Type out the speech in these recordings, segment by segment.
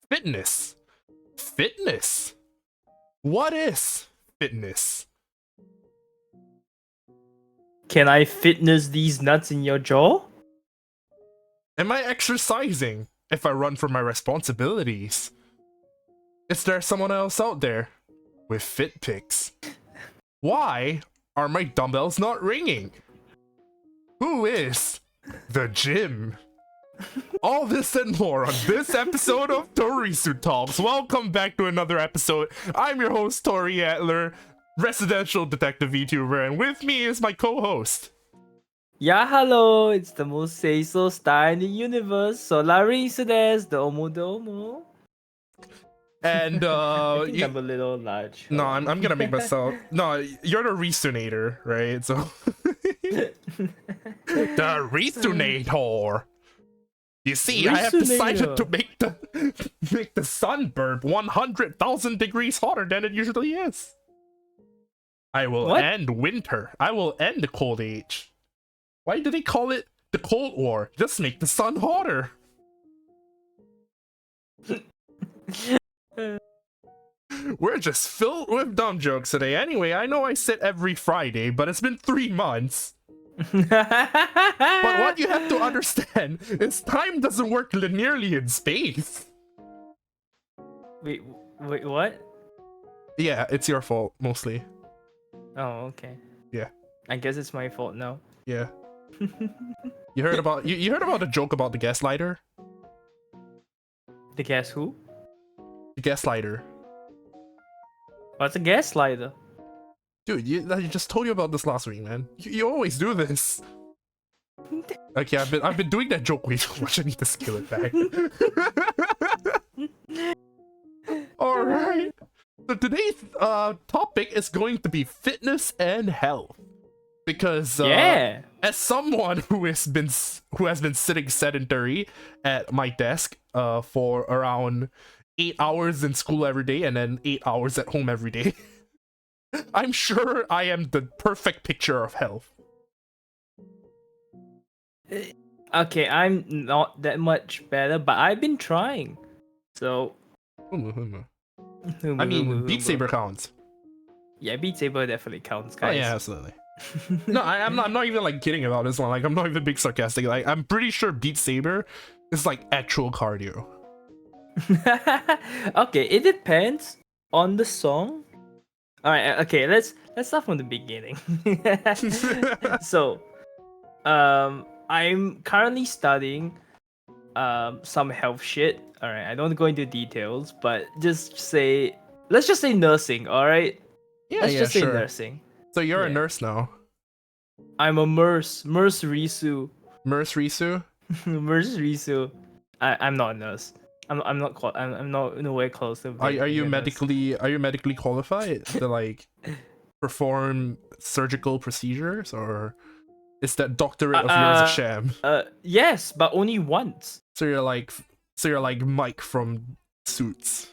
Fitness. Fitness. What is fitness? Can I fitness these nuts in your jaw? Am I exercising if I run from my responsibilities? Is there someone else out there with fit pics? Why are my dumbbells not ringing? Who is the gym? All this and more on this episode of TorisuTalks. Welcome back to another episode. I'm your host, Tori Atler, residential detective VTuber, and with me is my co-host. Yeah, hello, it's the most say-so star in the universe, Solarisu desu, domo domo. And I think I'm a little large. No, I'm gonna make myself. No, you're the resonator, right? So the resonator. You see, I have decided to make the sun burn 100,000 degrees hotter than it usually is. I will end winter. I will end the cold age. Why do they call it the Cold War? Just make the sun hotter. We're just filled with dumb jokes today. Anyway, I know I sit every Friday, but it's been 3 months. But what you have to understand is time doesn't work linearly in space. Wait, what? Yeah, it's your fault, mostly. Oh, okay. Yeah. I guess it's my fault now. Yeah. You heard about you heard about the joke about the gaslighter? The guess who? The gaslighter. What's a gaslighter? Dude, I just told you about this last week, man. You always do this. Okay, I've been doing that joke way too much. I need to scale it back. All right. So today's topic is going to be fitness and health, because as someone who has been sitting sedentary at my desk for around 8 hours in school every day and then 8 hours at home every day, I'm sure I am the perfect picture of health. Okay, I'm not that much better, but I've been trying. So, I mean, Beat Saber counts. Yeah, Beat Saber definitely counts, guys. Oh yeah, absolutely. No, I'm not even like kidding about this one. Like, I'm not even being sarcastic. Like, I'm pretty sure Beat Saber is like actual cardio. Okay, it depends on the song. All right, okay, let's start from the beginning. So, I'm currently studying some health shit. All right, I don't go into details, but let's just say nursing. All right, Yeah, let's just say sure. nursing. So you're a nurse now. I'm a nurse Risu. Nurse Risu. Nurse Risu. I'm not a nurse. I'm not in a way close to. Are you medically qualified to like perform surgical procedures, or is that doctorate of yours a sham? Yes, but only once. So you're like Mike from Suits.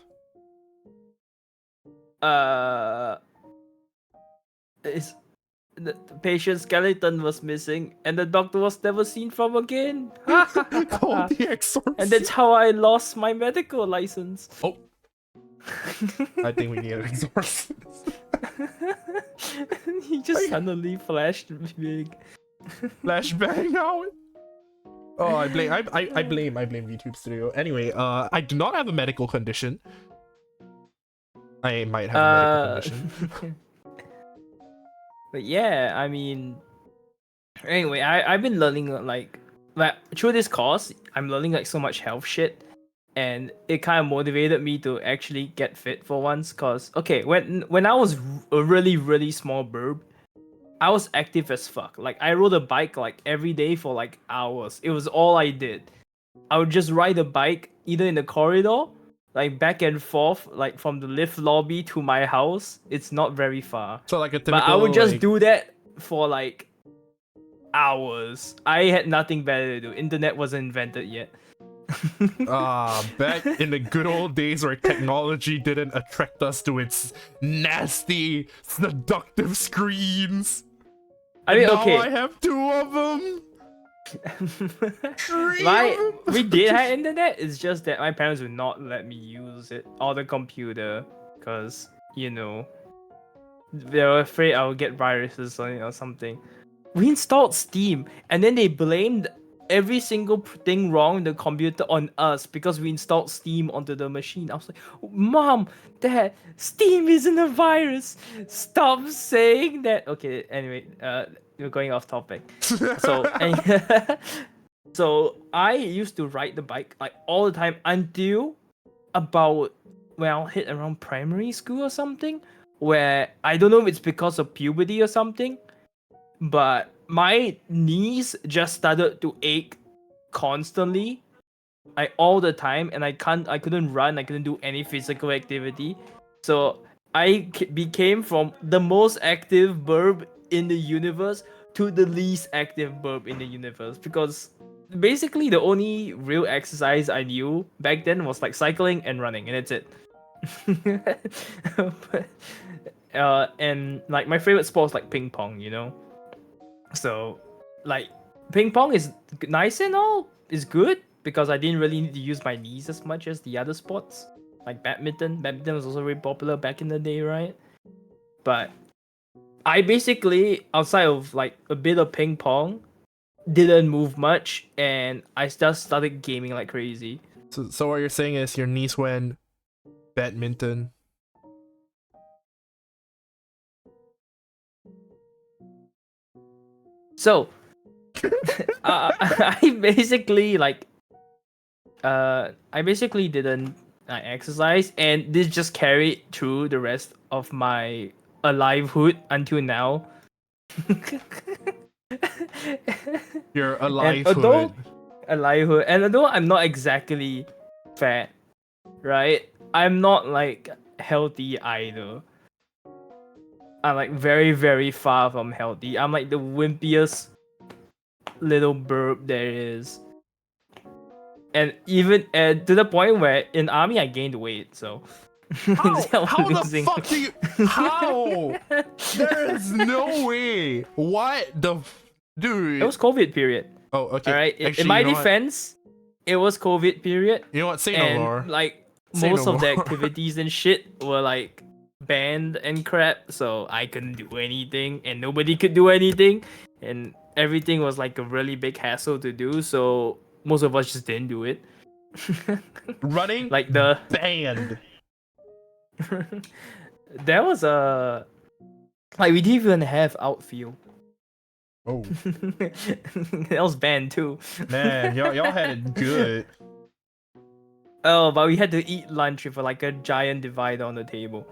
The patient's skeleton was missing, and the doctor was never seen from again. Called the exorcist. And that's how I lost my medical license. Oh. I think we need an exorcist. He just suddenly flashed big. Flashbang out. Oh, I blame YouTube Studio. Anyway, I do not have a medical condition. I might have a medical condition. But yeah, I mean, anyway, I've been learning like through this course, I'm learning like so much health shit, and it kind of motivated me to actually get fit for once. Cause okay, when I was a really small burb, I was active as fuck. Like, I rode a bike like every day for like hours. It was all I did. I would just ride a bike either in the corridor, like back and forth, like from the lift lobby to my house. It's not very far. So like a typical, but I would just do that for like hours. I had nothing better to do. Internet wasn't invented yet. Back in the good old days where technology didn't attract us to its nasty, seductive screens. I have 2 of them. We did have internet. It's just that my parents would not let me use it or the computer, because they were afraid I would get viruses on it or something. We installed Steam, and then they blamed every single thing wrong in the computer on us because we installed Steam onto the machine. I was like, Mom, Dad, Steam isn't a virus. Stop saying that. Okay, anyway, we're going off topic. So, so I used to ride the bike like all the time until about when I hit around primary school or something, where I don't know if it's because of puberty or something, but my knees just started to ache constantly, like all the time, and I couldn't run, I couldn't do any physical activity. So became from the most active burb in the universe to the least active burb in the universe, because basically the only real exercise I knew back then was like cycling and running, and that's it. But, and like my favorite sport is like ping pong, so like ping pong is nice and all, is good because I didn't really need to use my knees as much as the other sports. Like badminton was also very popular back in the day, right? But I basically, outside of like a bit of ping pong, didn't move much, and I just started gaming like crazy. So what you're saying is your niece went badminton. So I basically didn't exercise, and this just carried through the rest of my alivehood until now. Your And although alivehood. I'm not exactly fat, right? I'm not like healthy either. I'm like very, very far from healthy. I'm like the wimpiest little burb there is. And even to the point where in army I gained weight, so How the fuck do you? How? There is no way. What the, dude? It was COVID period. Oh, okay. All right. Actually, In my defense, it was COVID period. You know what? Say and no more. Like Say most no of the more. activities and shit were like banned and crap, so I couldn't do anything, and nobody could do anything, and everything was like a really big hassle to do. So most of us just didn't do it. Running like the banned. there was a like we didn't even have outfield. Oh that was banned too. man, y'all had it good. Oh, but we had to eat lunch with like a giant divider on the table.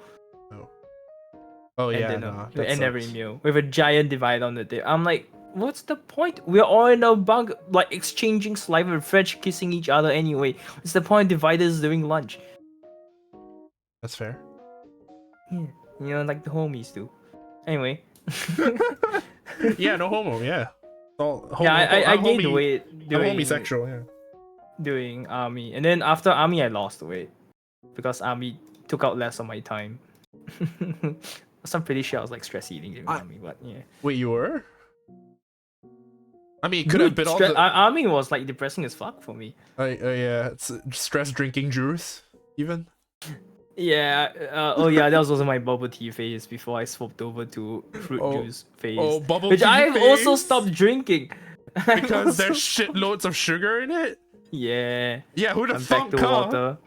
Oh And yeah, dinner, nah, and every meal with a giant divider on the table. I'm like, what's the point? We're all in a bunk, like exchanging saliva, French kissing each other anyway. What's the point of dividers during lunch? That's fair. Yeah, like the homies do. Anyway. Yeah, no homo. Yeah. I gained weight doing homosexual. Yeah. Doing army, and then after army I lost weight because army took out less of my time. So I'm pretty sure I was like stress eating during army, but yeah. Wait, you were? I mean, it could have been all the... Army was like depressing as fuck for me. Yeah, it's stress drinking juice, even. Yeah. Oh yeah, that was also my bubble tea phase before I swapped over to fruit juice phase. Oh, bubble which tea I've phase? also stopped drinking Because there's shitloads of sugar in it. Yeah. Yeah, who the I'm fuck? back to water.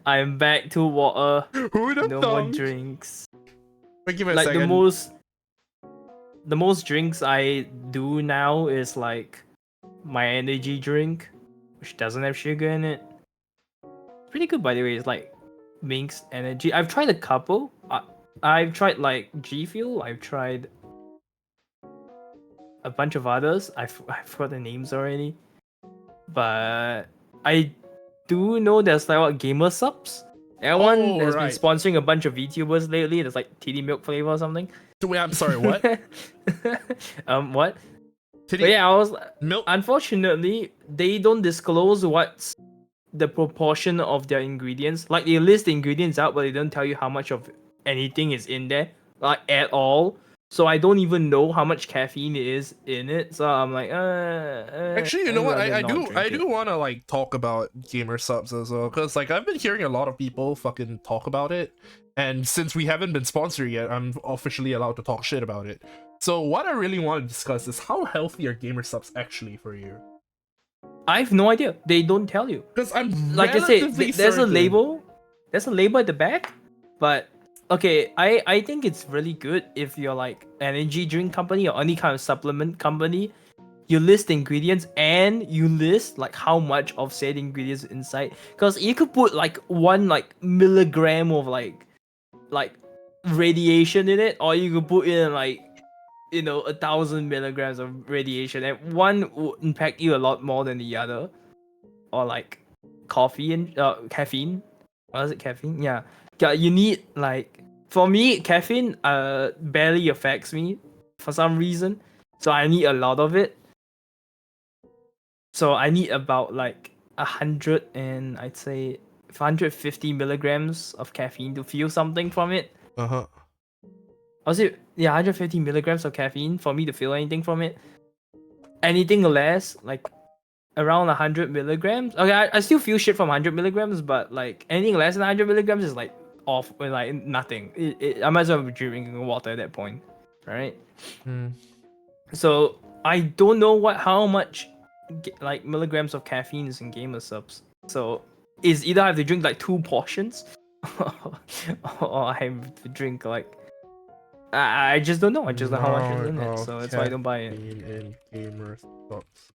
I'm back to water. Who the no thunk? more drinks. Wait, give me a like second. the most drinks I do now is like my energy drink, which doesn't have sugar in it. It's pretty good, by the way. It's like Minx Energy. I've tried a couple. I've tried like G Fuel. I've tried a bunch of others. I forgot the names already. But I do know there's like what Gamer Subs. That one has been sponsoring a bunch of VTubers lately. There's like titty milk flavor or something. Wait, I'm sorry, what? What? Titty but yeah, I was milk. Unfortunately, they don't disclose what's the proportion of their ingredients. Like they list the ingredients out, but they don't tell you how much of anything is in there, like at all. so I don't even know how much caffeine is in it. So I'm like, Actually, you know I'd what? rather I not do drink it. want to like talk about gamer subs as well, because like I've been hearing a lot of people fucking talk about it, and since we haven't been sponsored yet, I'm officially allowed to talk shit about it. So what I really want to discuss is how healthy are gamer subs actually for you? I have no idea. They don't tell you. Because I'm Like I said, relatively there's a certain. label. There's a label at the back, but okay, I think it's really good if you're like energy drink company or any kind of supplement company. You list the ingredients and you list like how much of said ingredients inside. Because you could put like one like milligram of like radiation in it, or you could put in like 1,000 milligrams of radiation, and one will impact you a lot more than the other. Or like coffee and caffeine. What is it? Caffeine? Yeah. Yeah. You need like for me, caffeine barely affects me for some reason. So I need a lot of it. So I need about like 100 and I'd say 150 milligrams of caffeine to feel something from it. Uh-huh. Was it? Yeah, 150 milligrams of caffeine for me to feel anything from it. Anything less, like around 100 milligrams. Okay, I still feel shit from 100 milligrams, but like anything less than 100 milligrams is like off, like nothing. I might as well be drinking water at that point, right? Hmm. So I don't know how much like milligrams of caffeine is in gamer subs. So is either I have to drink like 2 portions, or I have to drink like I just don't know. I just know how much is in it, Of so that's why I don't buy it. caffeine in gamer subs.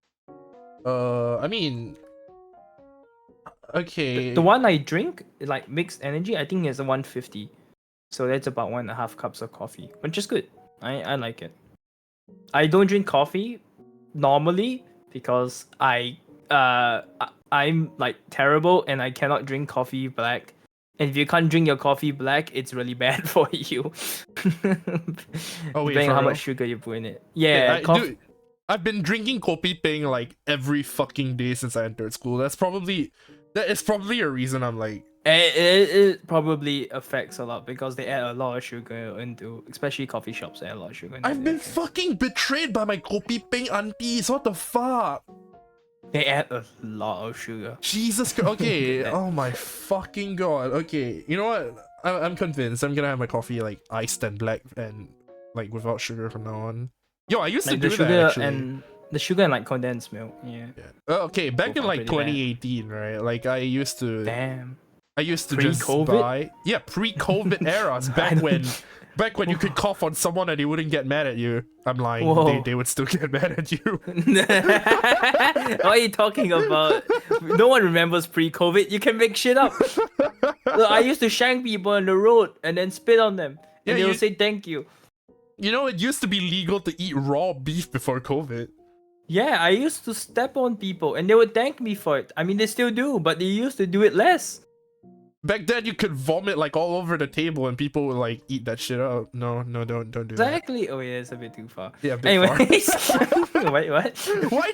I mean, okay. The one I drink, like mixed energy, I think is a 150. So that's about 1.5 cups of coffee, which is good. I like it. I don't drink coffee normally because I'm like terrible and I cannot drink coffee black. And if you can't drink your coffee black, it's really bad for you. Oh wait, Depending for on how real? much sugar you put in it. Okay, Yeah, coffee. I've been drinking kopi peng like every fucking day since I entered school. That is probably a reason I'm like, It probably affects a lot because they add a lot of sugar into, especially coffee shops add a lot of sugar into I've their been thing. fucking betrayed by my kopi peng aunties. What the fuck? They add a lot of sugar. Jesus Christ. Okay. Oh my fucking god. Okay. You know what? I'm convinced. I'm gonna have my coffee like iced and black and like without sugar from now on. Yo, I used to Like do that actually. the sugar and like condensed milk. Yeah. Yeah. Okay, back Both in are like pretty bad. 2018, right? Like Damn. I used to just Pre-COVID? buy, yeah, pre-COVID eras, back don't- when you could cough on someone and they wouldn't get mad at you. I'm lying. Whoa. They would still get mad at you. What are you talking about? No one remembers pre-COVID. You can make shit up. Look, I used to shank people on the road and then spit on them, Yeah, and they'll you say thank you. you know it used to be legal to eat raw beef before COVID. Yeah, I used to step on people and they would thank me for it. I mean, they still do, but they used to do it less. Back then you could vomit like all over the table and people would like eat that shit up. No, don't do that. Exactly. Oh yeah, it's a bit too far. Yeah, a bit far. Anyways, wait, what? Why?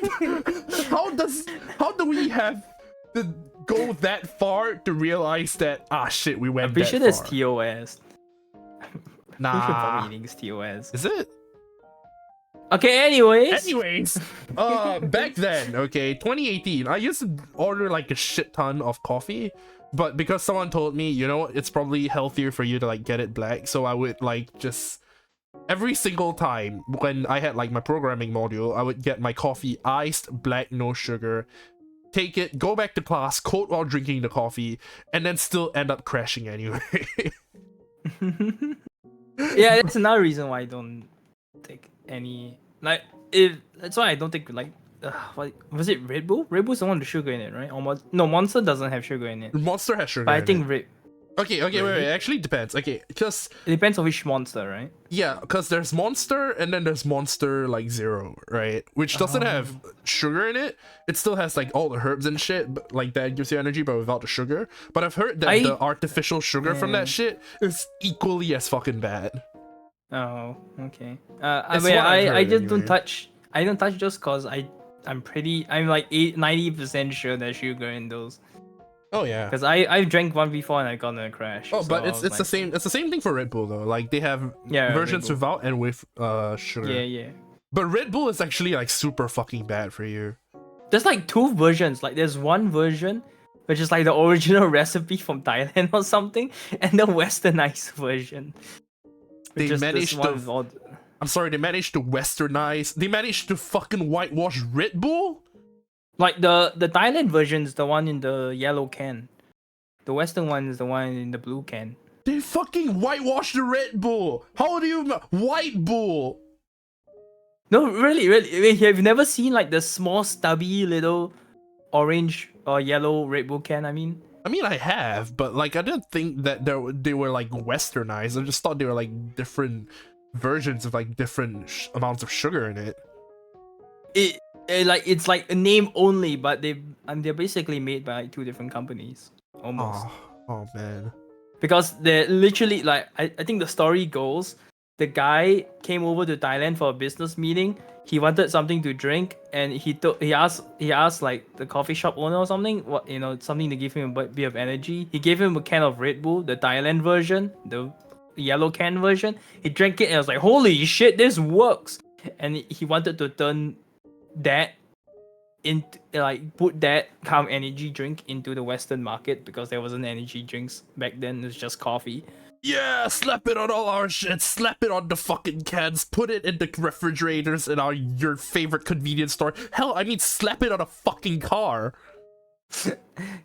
How do we have to go that far to realize that shit we went I'm pretty that sure there's far? TOS. Pretty sure Nah. probably eating is TOS. Is it? Okay, anyways. Back then, okay, 2018, I used to order like a shit ton of coffee, but because someone told me, you know, it's probably healthier for you to like get it black, so I would like just every single time when I had like my programming module, I would get my coffee iced, black, no sugar, take it, go back to class, quote while drinking the coffee, and then still end up crashing anyway. Yeah, that's another reason why I don't take any like if that's why I don't take like what was it, Red Bull? Red Bull's the one with sugar in it, right? Almost no, Monster doesn't have sugar in it. Monster has sugar But I in think it. Red Okay, wait, it actually depends. Okay, because it depends on which monster, right? yeah, because there's Monster and then there's Monster like Zero, right? Which doesn't have sugar in it. It still has like all the herbs and shit, but, like that gives you energy, but without the sugar. But I've heard that the artificial sugar from that shit is equally as fucking bad. Oh, okay. It's I mean, what I've I heard just don't anyway. touch. I don't touch those cause I'm like 90% sure there's sugar in those. Oh yeah. Because I drank one before and I got in a crash. Oh, so but I it's was the like, same. It's the same thing for Red Bull though. Like they have Yeah, Red versions Bull. without and with sugar. Yeah, yeah. But Red Bull is actually like super fucking bad for you. There's like two versions. Like there's one version which is like the original recipe from Thailand or something, and the westernized version. They Which is this managed one to. with all I'm sorry. They managed to westernize. They managed to fucking whitewash Red Bull. like the Thailand version is the one in the yellow can. The western one is the one in the blue can. They fucking whitewashed the Red Bull. How do you White Bull? No, really, really. Wait, have you never seen like the small stubby little orange or yellow Red Bull can? I mean, I have, but like I didn't think that they were like westernized. I just thought they were like different versions of like different amounts of sugar in it. it's like a name only, but they're basically made by like two different companies almost. Oh man. Because they're literally like I think the story goes, the guy came over to Thailand for a business meeting. He wanted something to drink, and he asked like the coffee shop owner or something, what something to give him a bit of energy. He gave him a can of Red Bull, the Thailand version, the yellow can version. He drank it and was like, "Holy shit, this works!" And he wanted to turn that into like put that calm energy drink into the Western market because there wasn't energy drinks back then. It was just coffee. Yeah, slap it on all our shit. Slap it on the fucking cans. Put it in the refrigerators in your favorite convenience store. Hell, slap it on a fucking car.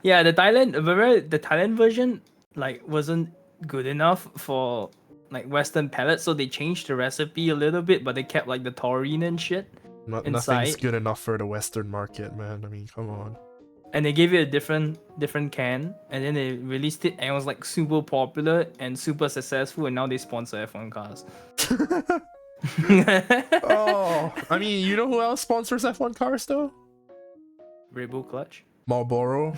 Yeah, the Thailand version like wasn't good enough for like Western palates, so they changed the recipe a little bit, but they kept like the taurine and shit inside. Nothing's good enough for the Western market, man. Come on. And they gave it a different can, and then they released it, and it was like super popular and super successful, and now they sponsor F1 cars. Oh, you know who else sponsors F1 cars though? Red Bull Clutch. Marlboro.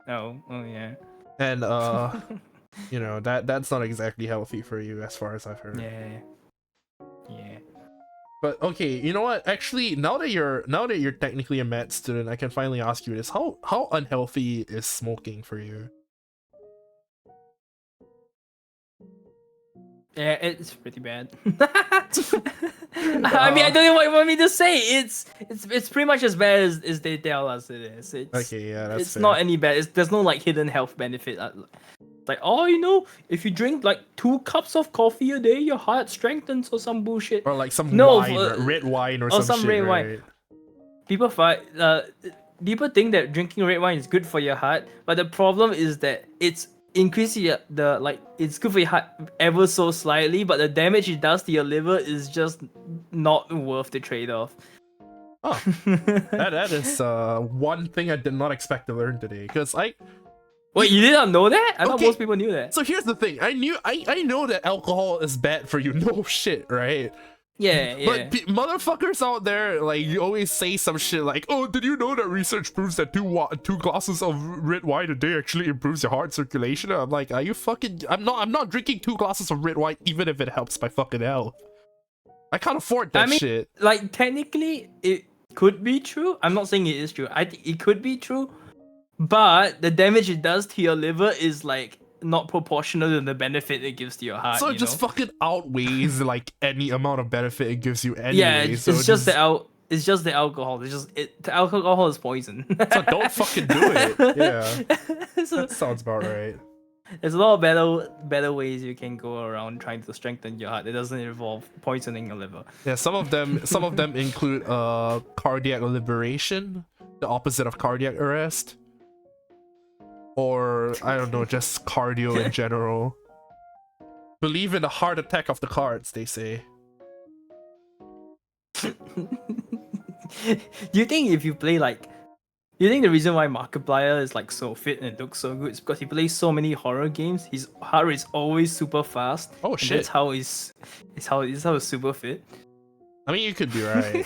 Oh yeah. And that's not exactly healthy for you as far as I've heard. Yeah. But okay, you know what? Actually, now that you're technically a med student, I can finally ask you this: how unhealthy is smoking for you? Yeah, it's pretty bad. I don't know what you want me to say. It's pretty much as bad as they tell us it is. Okay, yeah, that's it's fair. not any bad. There's no like hidden health benefit. Like, if you drink like 2 cups of coffee a day, your heart strengthens or some bullshit. Or like some wine, red wine or some shit, red right? wine. People think that drinking red wine is good for your heart, but the problem is that it's increasing it's good for your heart ever so slightly, but the damage it does to your liver is just not worth the trade-off. Oh, that is one thing I did not expect to learn today. Because Wait, you did not know that? I thought most people knew that. So here's the thing: I know that alcohol is bad for you. No shit, right? Yeah. But motherfuckers out there, like, you always say some shit like, "Oh, did you know that research proves that two glasses of red wine a day actually improves your heart circulation?" I'm like, are you fucking? I'm not drinking 2 glasses of red wine even if it helps my fucking health. I can't afford that shit. Like, technically, it could be true. I'm not saying it is true. I think it could be true, but the damage it does to your liver is like not proportional to the benefit it gives to your heart. So it just fucking outweighs like any amount of benefit it gives you anyway. Yeah, it's just the alcohol. The alcohol is poison. So don't fucking do it. Yeah, that sounds about right. There's a lot of better ways you can go around trying to strengthen your heart. It doesn't involve poisoning your liver. Yeah, some of them include cardiac liberation, the opposite of cardiac arrest. Or, I don't know, just cardio in general. Believe in the heart attack of the cards, they say. Do you think if you play you think the reason why Markiplier is like so fit and looks so good is because he plays so many horror games? His heart rate is always super fast. Oh shit! That's how he's super fit. You could be right.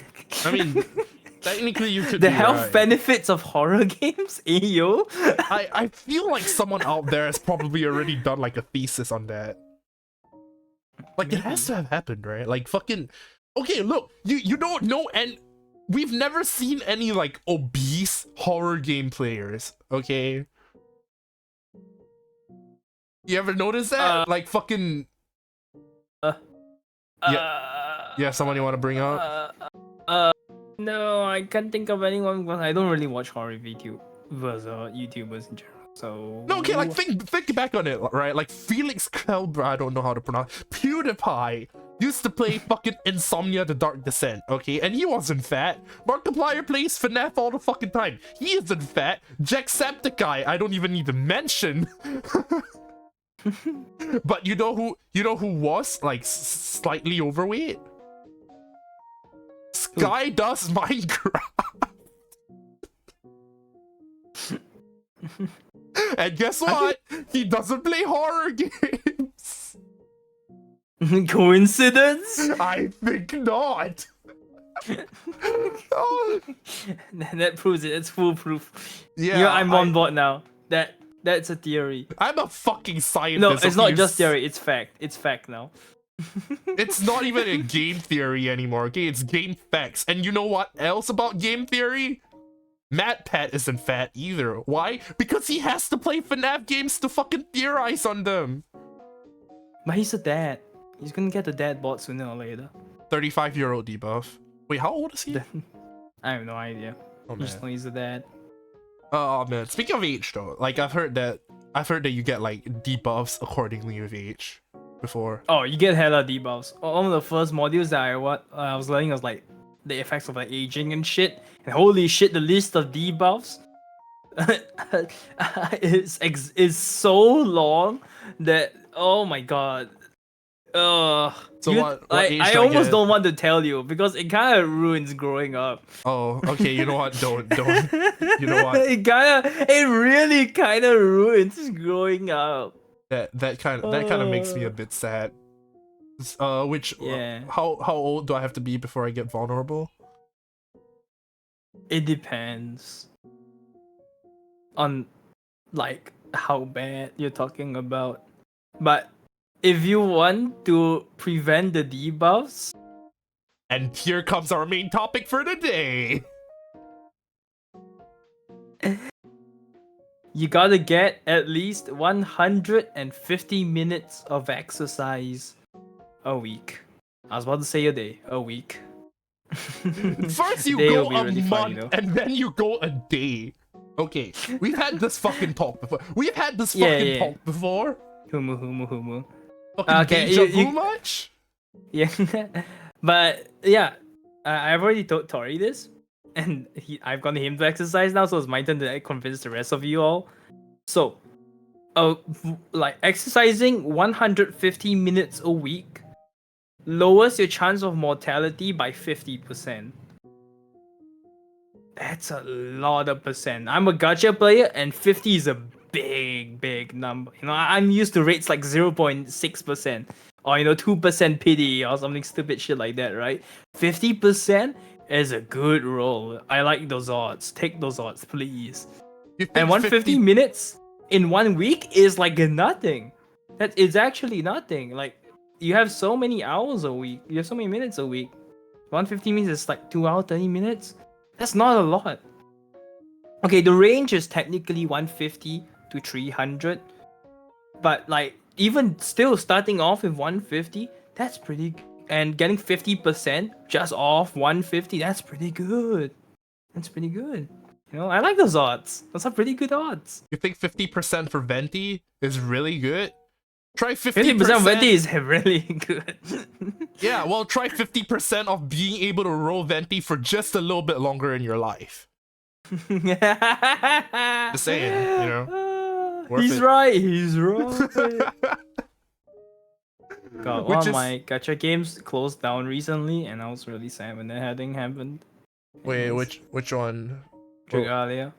Technically, you could. The be health right. benefits of horror games, yo. I feel like someone out there has probably already done like a thesis on that. Like, it has to have happened, right? Like, fucking. Okay, look, you don't know, and we've never seen any like obese horror game players. Okay, You ever notice that? Like fucking. Uh, Yeah, someone you want to bring up? No, I can't think of anyone because I don't really watch horror YouTubers in general. So No, okay, like think back on it, right? Like Felix Kelber, I don't know how to pronounce. PewDiePie used to play fucking Insomnia: The Dark Descent, okay, and he wasn't fat. Markiplier plays FNAF all the fucking time. He isn't fat. Jacksepticeye, I don't even need to mention. But you know who was like slightly overweight? Sky does Minecraft. And guess what? He doesn't play horror games. Coincidence? I think not. Oh. That proves it. It's foolproof. Yeah, I'm on board now. That's a theory. I'm a fucking scientist. No, it's not okay? just theory. It's fact. It's fact now. It's not even a game theory anymore. Okay, it's game facts. And you know what else about game theory? MatPat isn't fat either. Why? Because he has to play FNAF games to fucking theorize on them. But he's a dad. He's gonna get the dad bod sooner or later. 35-year-old debuff. Wait, how old is he? I have no idea. Oh, Just know he's a dad. Oh man, speaking of age though, like I've heard that you get like debuffs accordingly with age before. Oh, you get hella debuffs. One of the first modules that I was learning was like the effects of like aging and shit. And holy shit, the list of debuffs is so long that oh my god. So what age I do almost get? don't want to tell you because it kind of ruins growing up. Oh, okay. You know what? Don't. You know what? It really kind of ruins growing up. That kind of makes me a bit sad. Yeah. How old do I have to be before I get vulnerable? It depends on like how bad you're talking about. But if you want to prevent the debuffs, and here comes our main topic for the day. you gotta get at least 150 minutes of exercise a week. I was about to say a day, a week. First you Day go will be a really month, fun, you know? and then you go a day. Okay, we've had this fucking talk before. We've had this fucking talk before. Humu. Fucking Okay, deja vu you- much? Yeah, but yeah, I've already told Tori this, and I've gotten him to exercise now, so it's my turn to convince the rest of you all. So, like exercising 150 minutes a week lowers your chance of mortality by 50%. That's a lot of percent. I'm a gacha player, and 50 is a big number. You know, I'm used to rates like 0.6%. Or 2% pity or something stupid shit like that, right? 50% is a good roll. I like those odds. Take those odds, please. You think And 150 minutes in 1 week is like nothing. That is actually nothing. Like you have so many hours a week. You have so many minutes a week. 150 minutes is like 2 hours 30 minutes. That's not a lot. Okay, the range is technically 150 to 300, but like even still starting off with 150, that's pretty and getting 50% just off 150, that's pretty good. That's pretty good. I like those odds. Those are pretty good odds. You think 50% for Venti is really good? Try 50% 50%. Venti is really good. Yeah, well, try 50% of being able to roll Venti for just a little bit longer in your life. Just saying, worth He's it. right. He's right. God, one Which of is- my gacha games closed down recently, and I was really sad when that thing happened. Wait, It was which one? Dragalia.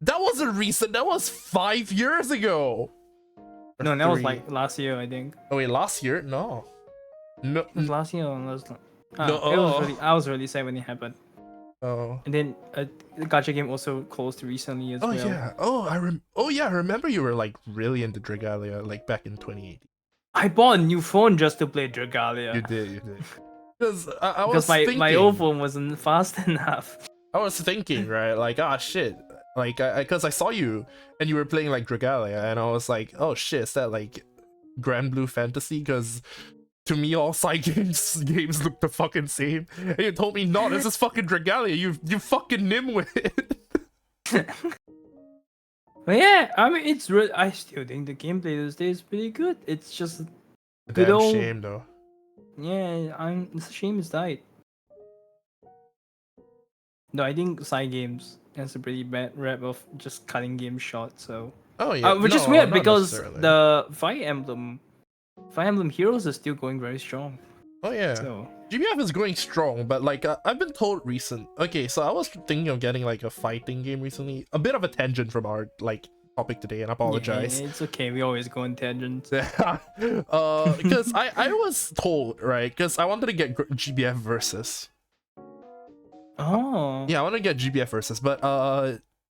That wasn't recent. That was 5 years ago. Or No, that was 3. like last year, I think. Oh wait, last year? No. No. It was last year or last. No. I was really sad when it happened. Oh. And then the gacha game also closed recently as Oh well. yeah. Oh yeah. I remember you were like really into Dragalia like back in 2018. I bought a new phone just to play Dragalia. You did. Because I was Because my thinking, old phone wasn't fast enough. I was thinking, right? Like, ah, shit. Like, because I saw you and you were playing like Dragalia, and I was like, oh shit, is that like Grand Blue Fantasy? Because to me, all side games look the fucking same. And you told me, no, this is fucking Dragalia. You fucking nimwit. But yeah, I mean, it's real. I still think the gameplay these days is pretty good. It's just good Damn old. shame though. Yeah, it's a shame it's died. No, I think side games has a pretty bad rep of just cutting games short. So, Oh yeah, which is no, weird not because necessarily. the Fire Emblem Heroes is still going very strong. Oh yeah. So GBF is going strong, but like I've been told Okay, so I was thinking of getting like a fighting game recently. A bit of a tangent from our like topic today, and I apologize. yeah, it's okay. We always go on tangents. Because I was told, right, because I wanted to get GBF versus. Oh. Yeah, I want to get GBF versus, but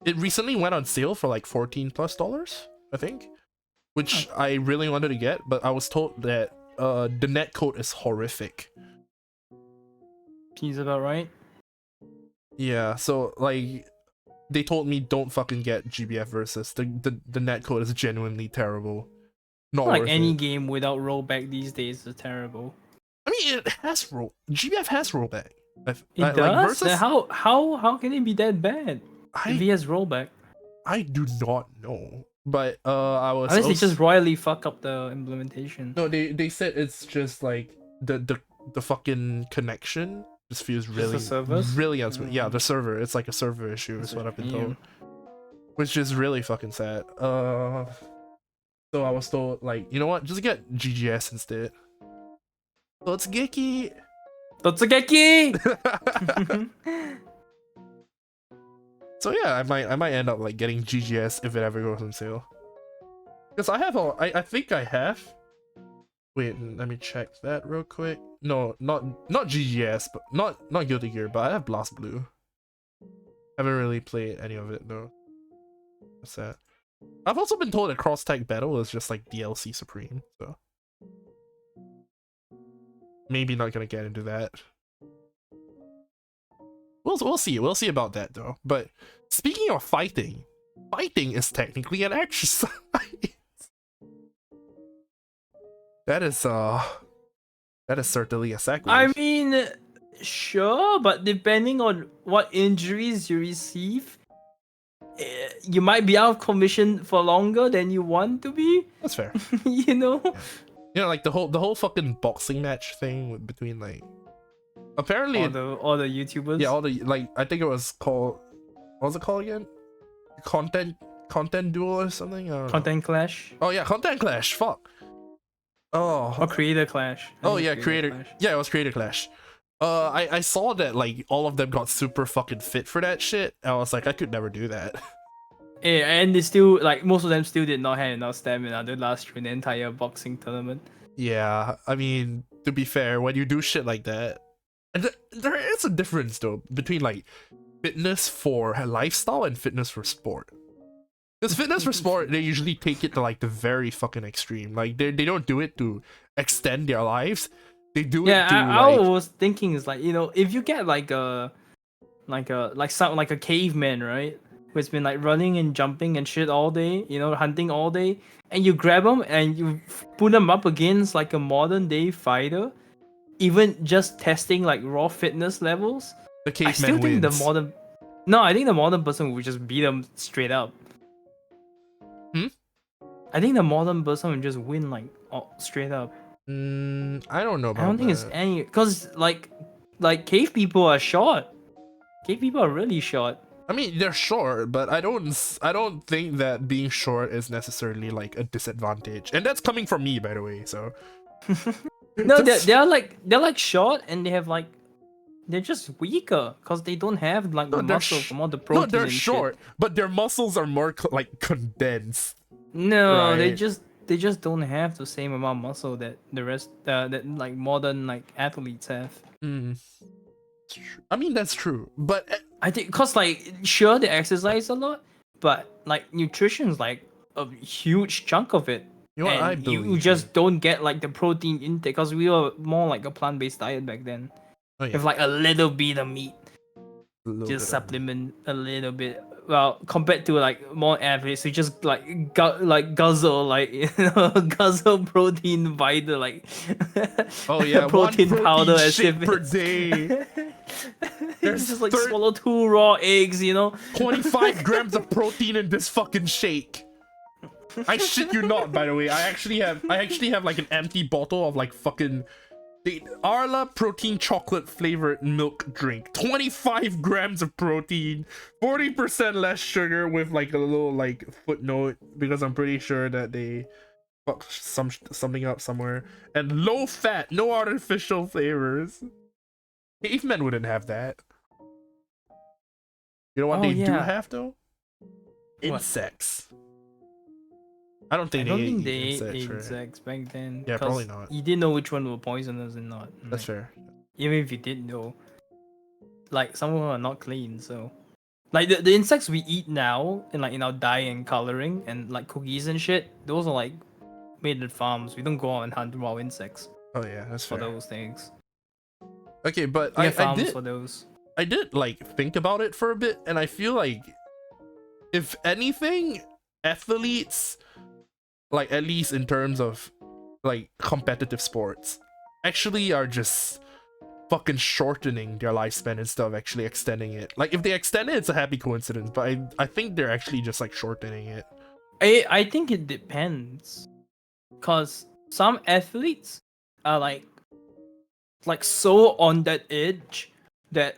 it recently went on sale for like $14+, I think, which I really wanted to get, but I was told that the net code is horrific. Seems about right. Yeah, so like they told me don't fucking get GBF versus. The net code is genuinely terrible. Not Like worth any it. game without rollback these days is terrible. I mean, it has GBF has rollback. It like does? versus. Then how can it be that bad? If he has rollback. I do not know. But I was Unless they just royally fuck up the implementation. No, they said it's just like the fucking connection just feels really unsmooth. Yeah, the server. It's like a server issue is what I've been told. Which is really fucking sad. So I was told, like, you know what, just get GGS instead. Totsugeki! Totsugeki! So yeah, I might end up like getting GGS if it ever goes on sale. Because I have I think I have. Wait, let me check that real quick. No, not GGS, but not Guilty Gear, but I have Blast Blue. Haven't really played any of it though. What's that? I've also been told that Cross Tag Battle is just like DLC Supreme, so maybe not gonna get into that. We'll see. We'll see about that though. But speaking of fighting is technically an exercise. That is certainly a segue. I mean, sure, but depending on what injuries you receive, you might be out of commission for longer than you want to be. That's fair. You know? Yeah. You know, like the whole fucking boxing match thing between like apparently all the YouTubers. Yeah, all the like I think it was called, what was it called again? Content duel or something? I don't Content know. Clash. Oh yeah, Content Clash. Fuck. Oh. Or Creator Clash. Oh yeah, Creator. Yeah, it was Creator Clash. I saw that like all of them got super fucking fit for that shit. I was like, I could never do that. Yeah, and they still like most of them still did not have enough stamina to last through the entire boxing tournament. Yeah, I mean, to be fair, when you do shit like that, and there is a difference though between like fitness for lifestyle and fitness for sport. Because fitness for sport, they usually take it to like the very fucking extreme. Like they don't do it to extend their lives. They do it to I was thinking is like, you know, if you get like a caveman, right? Who's been like running and jumping and shit all day, you know, hunting all day, and you grab them and you put them up against like a modern day fighter, even just testing like raw fitness levels. The caveman I still think wins. I think the modern person would just beat them straight up. I think the modern person would just win like straight up. I don't know about I don't think it's any, because like cave people are short. Cave people are really short. I mean, they're short, but I don't think that being short is necessarily like a disadvantage. And that's coming from me, by the way. So no, they're like short, and they have like, they're just weaker because they don't have like the muscle from all the protein. No, they're and short, shit. but their muscles are more like condensed. No, right? they just don't have the same amount of muscle that the rest that like modern like athletes have. I mean, that's true, but I think because like sure they exercise a lot, but like nutrition's like a huge chunk of it. You know what, and you just don't get like the protein intake because we were more like a plant-based diet back then. Oh, yeah. With like a little bit of meat, just supplement a little bit well, compared to like more athletes, who just like guzzle guzzle protein by the like Oh yeah, one protein protein powder as if shake per it's day. it's There's just like swallow 2 raw eggs, 25 grams of protein in this fucking shake. I shit you not, by the way. I actually have like an empty bottle of like fucking the Arla protein chocolate flavored milk drink. 25 grams of protein, 40% less sugar with like a little like footnote because I'm pretty sure that they fucked something up somewhere. And low fat, no artificial flavors. Cavemen wouldn't have that. You know what Oh they do yeah. have though? What? Insects. I don't I think don't they think ate they ate insects, right? insects back then. Yeah, probably 'Cause not. you didn't know which one were poisonous and not. That's Like, fair. even if you did know, like some of them are not clean. So, like the insects we eat now in like in our dye and coloring and like cookies and shit, those are like made at farms. We don't go out and hunt raw insects Oh yeah, that's for fair. those things. Okay, but We have I farms did for those. I did like think about it for a bit, and I feel like if anything, athletes, like at least in terms of like competitive sports, actually are just fucking shortening their lifespan instead of actually extending it. Like if they extend it, it's a happy coincidence, but I think they're actually just like shortening it. I think it depends, cause some athletes are like so on that edge that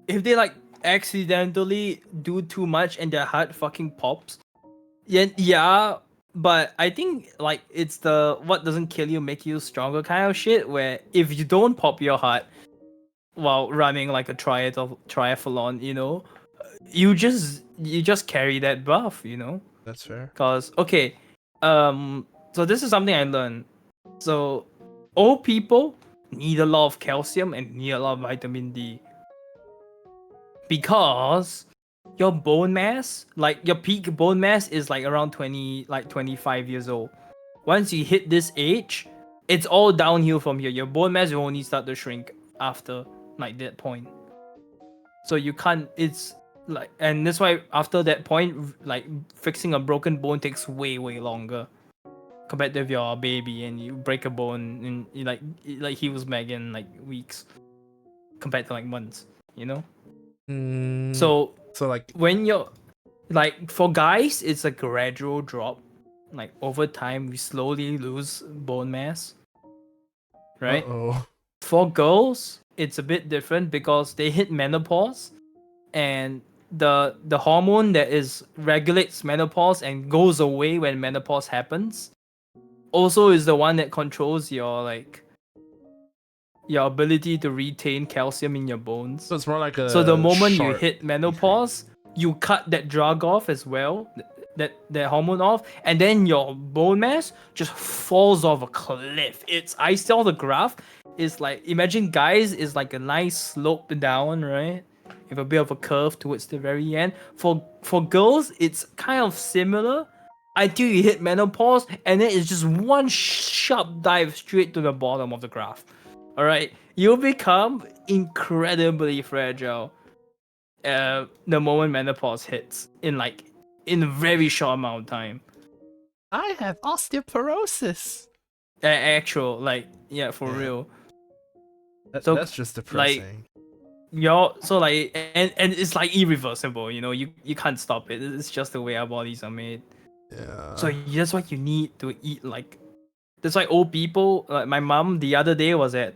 if they like accidentally do too much and their heart fucking pops, yeah, but I think like it's the what doesn't kill you make you stronger kind of shit, where if you don't pop your heart while running like a triathlon, you just carry that buff. That's fair. Cause okay, so this is something I learned. So old people need a lot of calcium and need a lot of vitamin D because your bone mass, like your peak bone mass, is like around 25 years old. Once you hit this age, it's all downhill from here. Your bone mass will only start to shrink after like that point. So you can't. It's like, and that's why after that point, like fixing a broken bone takes way longer compared to if you're a baby and you break a bone and you like he was back in like weeks compared to like months. You know. So So like when you're like for guys, it's a gradual drop. Like over time, we slowly lose bone mass, right? uh-oh. For girls, it's a bit different because they hit menopause, and the hormone that is regulates menopause and goes away when menopause happens, also is the one that controls your ability to retain calcium in your bones. So it's more like a So the moment you sharp hit menopause, you cut that drug off as well, that hormone off, and then your bone mass just falls off a cliff. I saw the graph. It's like, imagine guys is like a nice slope down, right? With a bit of a curve towards the very end. For girls, it's kind of similar until you hit menopause, and then it's just one sharp dive straight to the bottom of the graph. All right, you become incredibly fragile the moment menopause hits in a very short amount of time. I have osteoporosis. Actual yeah, for Yeah. real. That's just depressing. And it's like irreversible. You can't stop it. It's just the way our bodies are made. Yeah. So that's what you need to eat. Like that's why old people, like my mom the other day was at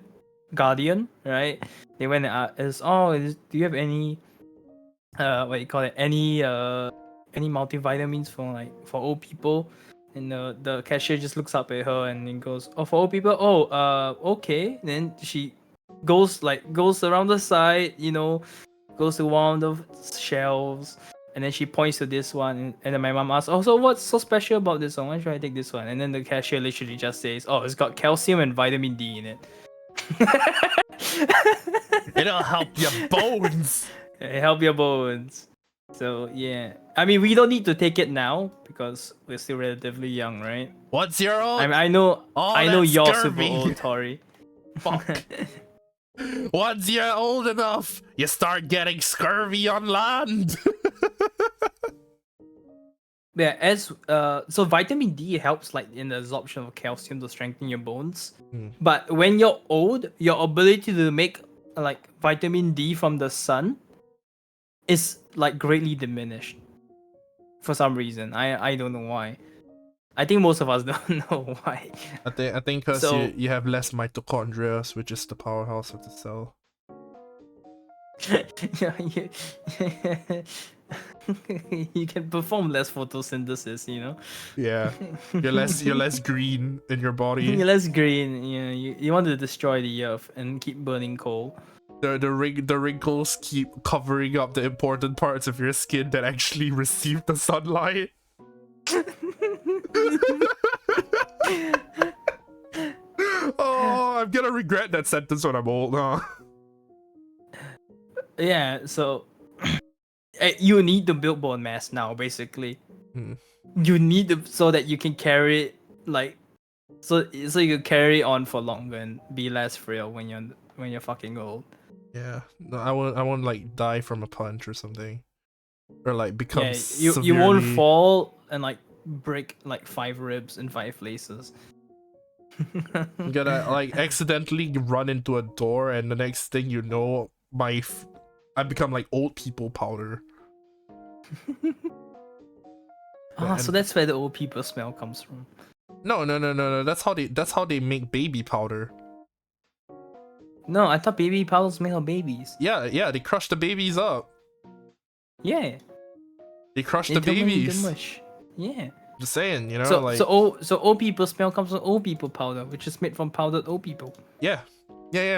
Guardian, right? They went and asked, do you have any what you call it, any multivitamins for old people? And the cashier just looks up at her and then goes, oh, for old people, okay. And then she goes around the side, goes to one of the shelves, and then she points to this one, and then my mom asks, oh, so what's so special about this one? Why should I take this one? And then the cashier literally just says, oh, it's got calcium and vitamin D in it. It'll help your bones. Help your bones. So yeah, I mean, we don't need to take it now because we're still relatively young, right? What's your old? I know Oh, I know that's you're scurvy. super old, Tori. Fuck. Once you're old enough, you start getting scurvy on land. Yeah, as so vitamin D helps like in the absorption of calcium to strengthen your bones. But when you're old, your ability to make like vitamin D from the sun is like greatly diminished for some reason. I don't know why. I think most of us don't know why. I think because So you have less mitochondria, which is the powerhouse of the cell. yeah, you can perform less photosynthesis, you know. Yeah, you're less green in your body. You're less green. Yeah, you want to destroy the earth and keep burning coal. The wrinkles keep covering up the important parts of your skin that actually receive the sunlight. Oh, I'm gonna regret that sentence when I'm old, huh? Yeah, so you need to build bone mass now, basically. You need to so that you can carry it like so you can carry on for longer and be less frail when you're fucking old. Yeah, no, I won't like die from a punch or something, or like become Yeah, severely... you won't fall and like break like 5 ribs in 5 places. I'm gonna like accidentally run into a door, and the next thing you know, I become like old people powder. So that's where the old people smell comes from. No. That's how they make baby powder. No, I thought baby powders made of babies. Yeah, they crush the babies up. Yeah. They crush They the don't make babies. them mush. Yeah. Just saying, you know, So like so old people smell comes from old people powder, which is made from powdered old people. yeah,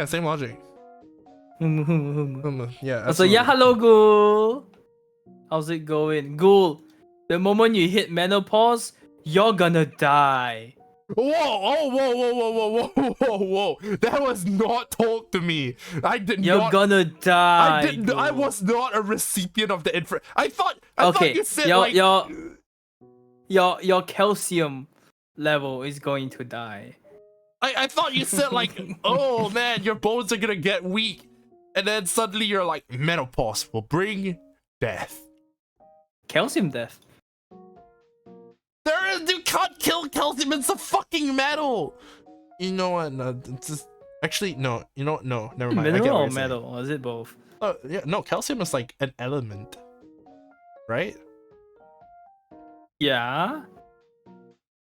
same logic. Yeah. So yeah, hello Ghoul. How's it going? Ghoul, the moment you hit menopause, you're gonna die. Whoa! That was not told to me. I did You're not. gonna die. I Ghoul. was not a recipient of the info. I thought you said your calcium level is going to die. I thought you said like, oh man, your bones are gonna get weak, and then suddenly you're like, menopause will bring death. Calcium death. You can't kill calcium. It's a fucking metal. You know what? No, it's just, actually no. You know what? No, never mind. Mineral or metal? Or is it both? Yeah, no. Calcium is like an element, right? Yeah.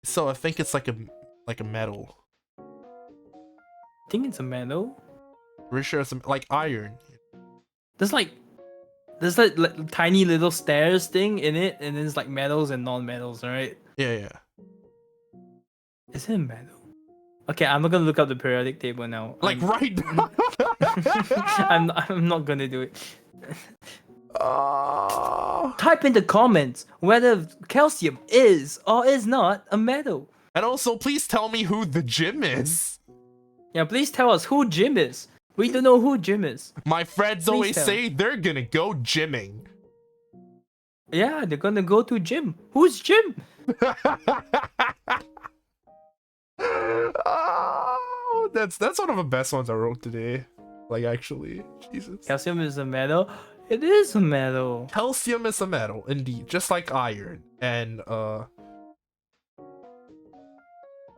So I think it's like a metal. I think it's a metal. Pretty sure it's like iron. There's like tiny little stairs thing in it, and then it's like metals and non-metals, right? Yeah. Is it a metal? Okay, I'm not gonna look up the periodic table now. Like right now. I'm not gonna do it. Type in the comments whether calcium is or is not a metal. And also, please tell me who the gym is. Yeah, please tell us who Jim is. We don't know who Jim is. My friends Please always tell. say they're gonna go gymming. Yeah, they're gonna go to Jim. Who's Jim? Oh, that's one of the best ones I wrote today. Like actually, Jesus. Calcium is a metal. It is a metal. Calcium is a metal, indeed, just like iron and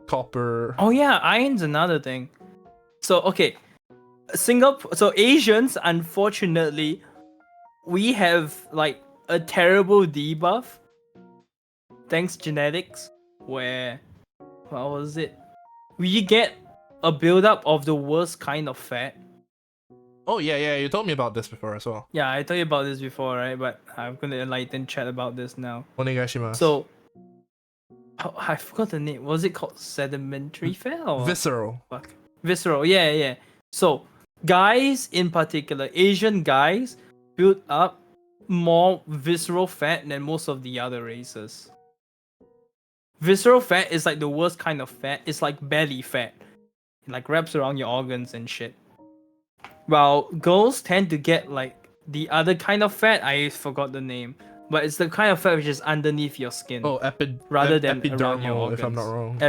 copper. Oh yeah, iron's another thing. So okay, Singapore. So Asians, unfortunately, we have like a terrible debuff. Thanks genetics, where what was it? We get a buildup of the worst kind of fat. Oh yeah, you told me about this before as well. Yeah, I told you about this before, right? But I'm gonna enlighten chat about this now. Onegaishimasu. So, I forgot the name. Was it called sedimentary fat or visceral? Fuck. Visceral. Yeah. So, guys in particular, Asian guys, build up more visceral fat than most of the other races. Visceral fat is like the worst kind of fat. It's like belly fat. It like wraps around your organs and shit. While girls tend to get like the other kind of fat. I forgot the name, but it's the kind of fat which is underneath your skin. Oh, rather than around your epidermal, organs. if I'm not wrong.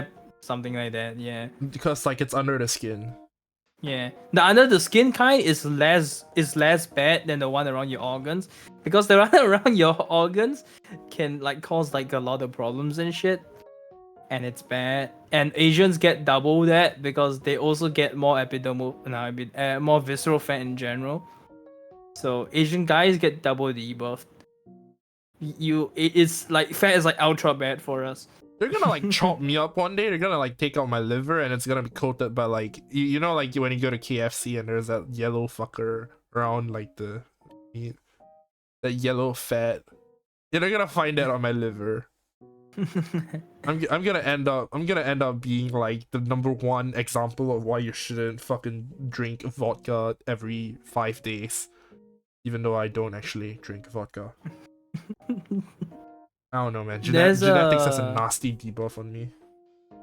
Something like that, yeah. Because like it's under the skin. Yeah, the under the skin kind is less bad than the one around your organs, because the one around your organs can like cause like a lot of problems and shit, and it's bad. And Asians get double that because they also get more epidermal, more visceral fat in general. So Asian guys get double debuffed. It's like fat is like ultra bad for us. They're gonna like chop me up one day. They're gonna like take out my liver, and it's gonna be coated by like you know like when you go to KFC and there's that yellow fucker around like the meat, that yellow fat. Yeah, they're gonna find that on my liver. I'm gonna end up being like the #1 example of why you shouldn't fucking drink vodka every 5 days, even though I don't actually drink vodka. I don't know, man. Genetics has a nasty debuff on me.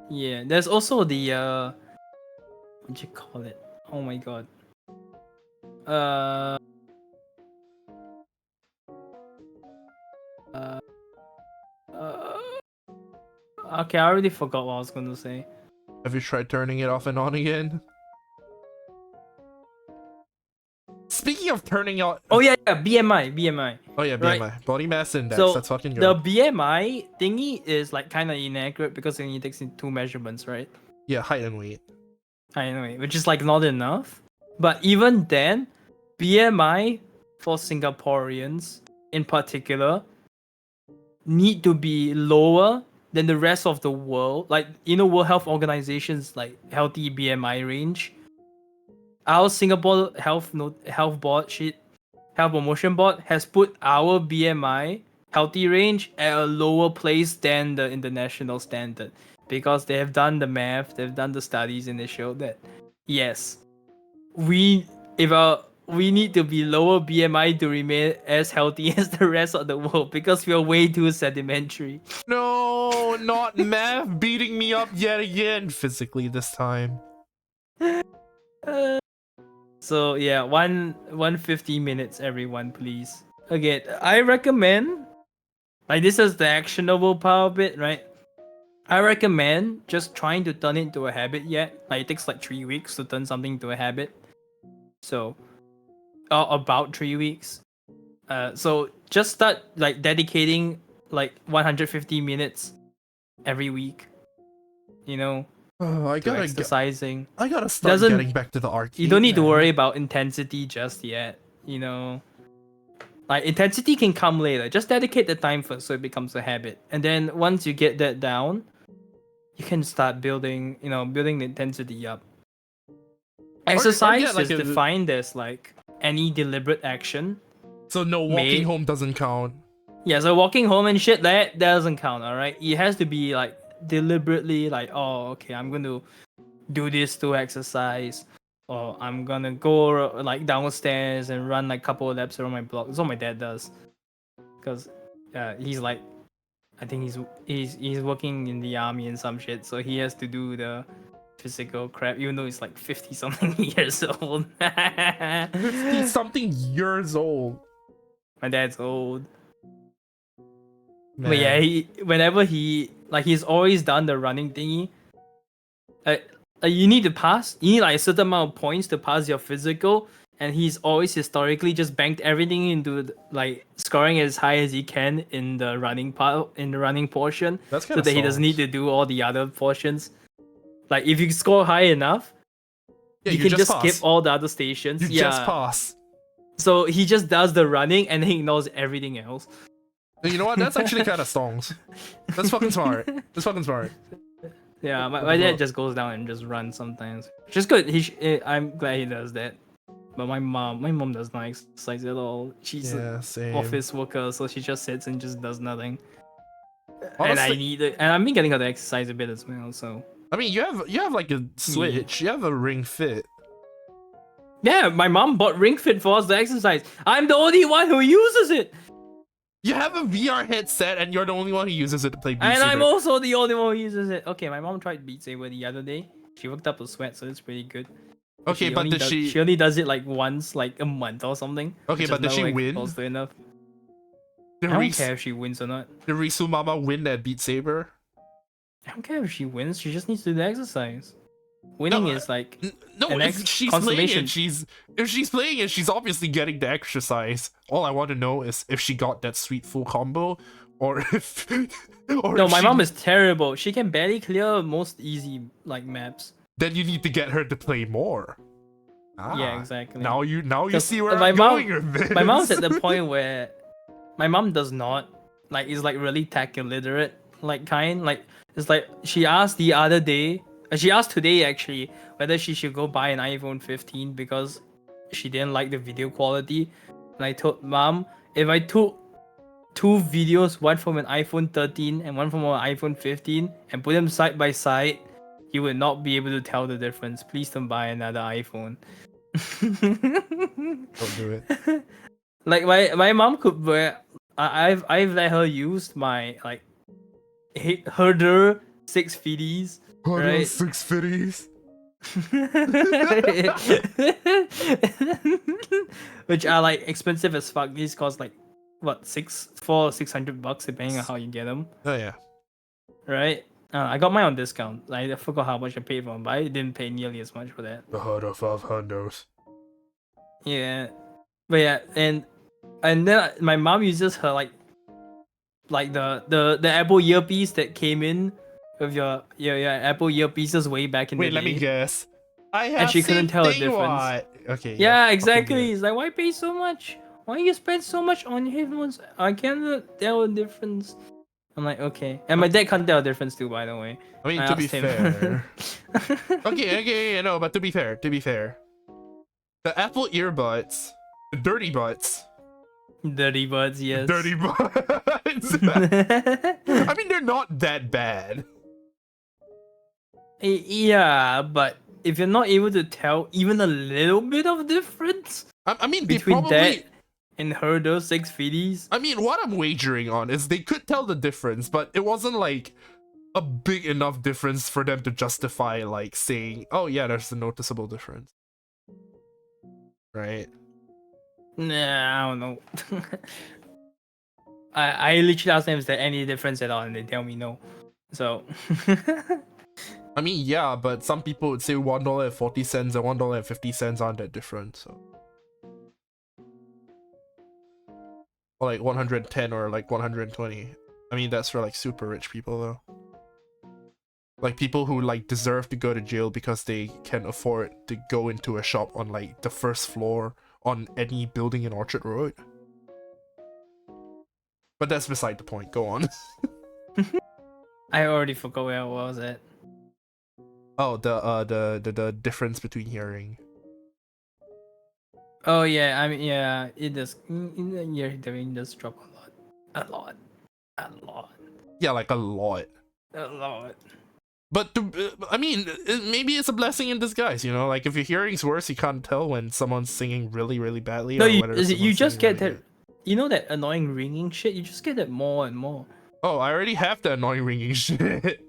Yeah, there's also the what you call it? Oh my god. Uh, uh, uh, okay, I already forgot what I was gonna say. Have you tried turning it off and on again? Speaking of turning out. Oh yeah, BMI. Oh yeah, BMI. Right. Body mass index. So that's fucking good. The BMI thingy is like kind of inaccurate because it only takes in 2 measurements, right? Yeah, height and weight. Anyway, which is like not enough. But even then, BMI for Singaporeans in particular need to be lower than the rest of the world. Like, you know, World Health Organization's like healthy BMI range. Our Singapore health promotion board has put our BMI healthy range at a lower place than the international standard, because they have done the math, they've done the studies, and they show that yes, we need to be lower BMI to remain as healthy as the rest of the world, because we are way too sedimentary. No, not math beating me up yet again, physically this time. So yeah, 150 minutes, everyone, please. Again, I recommend, like, this is the actionable part of it, right? I recommend just trying to turn it into a habit yet. Like, it takes like 3 weeks to turn something into a habit. So, about 3 weeks. So just start like dedicating like 150 minutes every week. You know, I gotta exercising. I gotta start getting back to the arcade. You don't need to worry about intensity just yet. You know, like intensity can come later. Just dedicate the time first so it becomes a habit, and then once you get that down, you can start building. You know, building the intensity up. Exercise is defined as like any deliberate action. So no, walking home doesn't count. Yeah, so walking home and shit, that doesn't count, alright? It has to be like deliberately like, oh, okay, I'm going to do this to exercise, or I'm gonna go like downstairs and run like a couple of laps around my block. That's what my dad does, because he's like, I think he's working in the army and some shit, so he has to do the physical crap, even though he's like 50 something years old. 50 something years old. My dad's old. Man. But yeah, he's always done the running thingy. You need to pass. You need like a certain amount of points to pass your physical, and he's always historically just banked everything into like scoring as high as he can in the running portion, so that he doesn't need to do all the other portions. Like if you score high enough, you can just skip all the other stations. You just pass. So he just does the running and he ignores everything else. You know what? That's actually kind of stongs. That's fucking smart. That's fucking smart. Yeah, my dad just goes down and just runs sometimes. Which is good. I'm glad he does that. But my mom does not exercise at all. She's an office worker, so she just sits and just does nothing. Honestly, and I've been getting her to exercise a bit as well. So I mean, you have like a Switch. You have a Ring Fit. Yeah, my mom bought Ring Fit for us to exercise. I'm the only one who uses it. You have a VR headset and you're the only one who uses it to play Beat Saber. And I'm also the only one who uses it. Okay, my mom tried Beat Saber the other day. She worked up a sweat, so it's pretty good. Okay, but she only does it like once, like a month or something. Okay, but did she win? Close to enough. I don't care if she wins or not. Did Risu Mama win that Beat Saber? I don't care if she wins. She just needs to do the exercise. Winning No, is like no, an if she's playing consolation. it, she's obviously getting the exercise. All I want to know is if she got that sweet full combo, or if, or No, if my she. mom is terrible. She can barely clear most easy like maps. Then you need to get her to play more. Yeah, Ah, exactly. now you 'Cause see where my I'm mom, going with this. my mom's at the point where my mom does not like is like really tech illiterate like kind like it's like she asked the other day she asked today actually whether she should go buy an iPhone 15 because she didn't like the video quality, and I told mom if I took two videos, one from an iPhone 13 and one from an iPhone 15, and put them side by side, you would not be able to tell the difference. Please don't buy another iPhone. Don't do it. Like my mom could wear. I've let her use my like herder 650s, Oh, right? those 650s. Which are like expensive as fuck. These cost like what $600 depending on how you get them, Oh yeah. right? I got mine on discount. I forgot how much I paid for them, but I didn't pay nearly as much for that. The heart of 500s. Yeah, but yeah, and then my mom uses her like the Apple earpiece that came in with your Apple earpieces way back in Wait, the let me day, guess. I and have she couldn't same tell the thing. difference. What? Okay. Yeah, fucking exactly. good. It's like, why pay so much? Why you spend so much on headphones? I cannot tell the difference. I'm like, okay. And my dad can't tell the difference too, by the way. I mean, I to be asked him. fair. Okay, no, but to be fair, the Apple earbuds, the dirty butts, Dirty buds, yes. dirty butts. I mean, they're not that bad. Yeah, but if you're not able to tell even a little bit of difference I mean, they between probably. that and Herdo 650s, I mean, what I'm wagering on is they could tell the difference, but it wasn't like a big enough difference for them to justify like saying, "Oh yeah, there's a noticeable difference." Right? nah, I don't know. I literally asked them is there any difference at all, and they tell me no. So I mean, yeah, but some people would say $1.40 and $1.50 aren't that different. So, or like 110 or like 120. I mean, that's for like super rich people though. Like people who like deserve to go to jail because they can afford to go into a shop on like the first floor on any building in Orchard Road. But that's beside the point. Go on. I already forgot where I was at. Oh, the difference between hearing. Oh yeah, I mean yeah, it does. Your hearing does drop a lot, Yeah, like a lot. a lot. But I mean, maybe it's a blessing in disguise, you know? Like if your hearing's worse, you can't tell when someone's singing really, really badly. No, Or you whether you someone's just singing get really that. good. You know that annoying ringing shit. You just get that more and more. Oh, I already have the annoying ringing shit.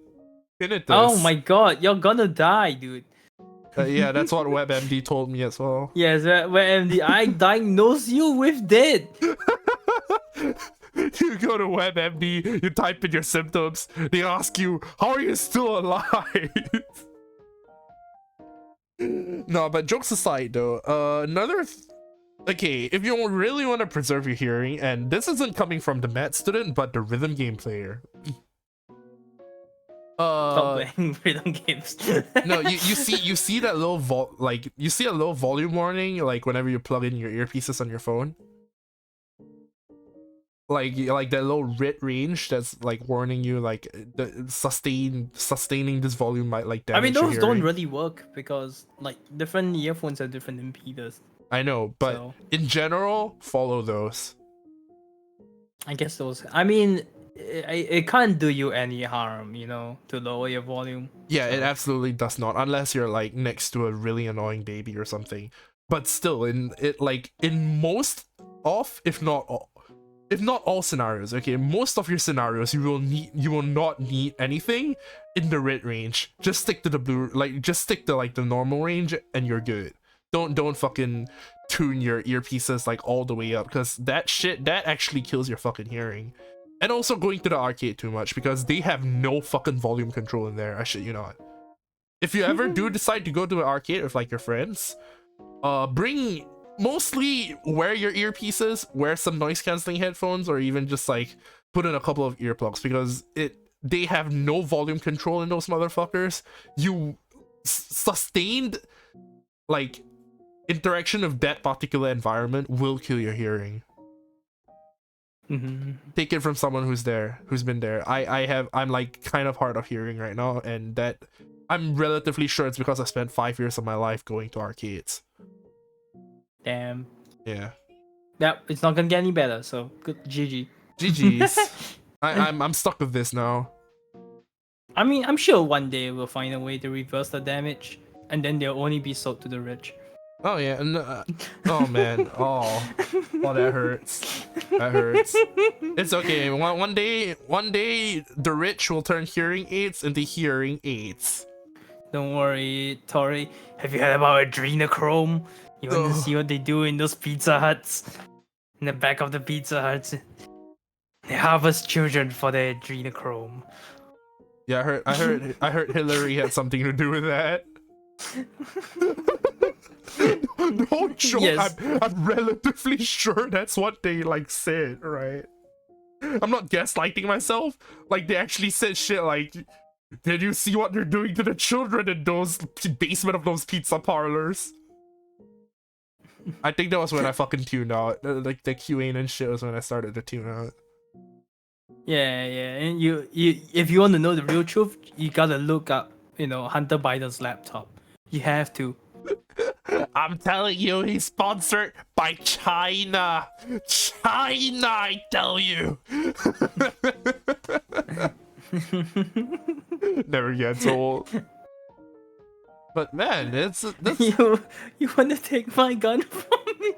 Tinnitus. Oh my god, you're gonna die, dude. Yeah, that's what WebMD told me as well. Yes, where MD I diagnose you with that. You go to WebMD, you type in your symptoms, they ask you, how are you still alive? No, but jokes aside though, okay, if you really want to preserve your hearing, and this isn't coming from the math student, but the rhythm game player. Stop playing rhythm games. No, you see that little you see a little volume warning like whenever you plug in your earpieces on your phone. Like that little red range that's like warning you like the sustaining this volume might like damage I mean, your those don't hearing. really work because like different earphones have different impeders. I know, but So in general, follow those. I guess those. I mean, it can't do you any harm, you know, to lower your volume. Yeah, it So- absolutely does not, unless you're like next to a really annoying baby or something. But still, in most of, if not all scenarios, okay, most of your scenarios, you will not need anything in the red range. Just stick to the blue, just stick to like the normal range, and you're good. Don't fucking tune your earpieces like all the way up, because that actually kills your fucking hearing. And also going to the arcade too much, because they have no fucking volume control in there. I shit you not. if you ever do decide to go to an arcade with like your friends, bring mostly wear your earpieces, wear some noise canceling headphones, or even just like put in a couple of earplugs, because they have no volume control in those motherfuckers. You sustained like interaction of that particular environment will kill your hearing. Take it from someone who's been there. I'm like kind of hard of hearing right now, and that I'm relatively sure it's because I spent 5 years of my life going to arcades. Damn. Yeah. Yep, it's not gonna get any better, so good GG. GG's. I'm stuck with this now. I mean, I'm sure one day we'll find a way to reverse the damage, and then they'll only be sold to the rich. Oh yeah, and oh man, oh that hurts. That hurts. It's okay. One day, the rich will turn hearing aids into hearing aids. Don't worry, Tori. Have you heard about adrenochrome? You want to see what they do in those Pizza Huts? In the back of the Pizza Huts, they harvest children for their adrenochrome. Yeah, I heard Hillary had something to do with that. No joke. Yes. I'm relatively sure that's what they like said, right? I'm not gaslighting myself. Like, they actually said shit like, did you see what they're doing to the children in those basement of those pizza parlors? I think that was when I fucking tuned out. Like the QA and shit was when I started to tune out. Yeah, and you if you want to know the real truth, you gotta look up, Hunter Biden's laptop. You have to. I'm telling you, he's sponsored by China. China, I tell you. Never gets old. But man, that's you want to take my gun from me?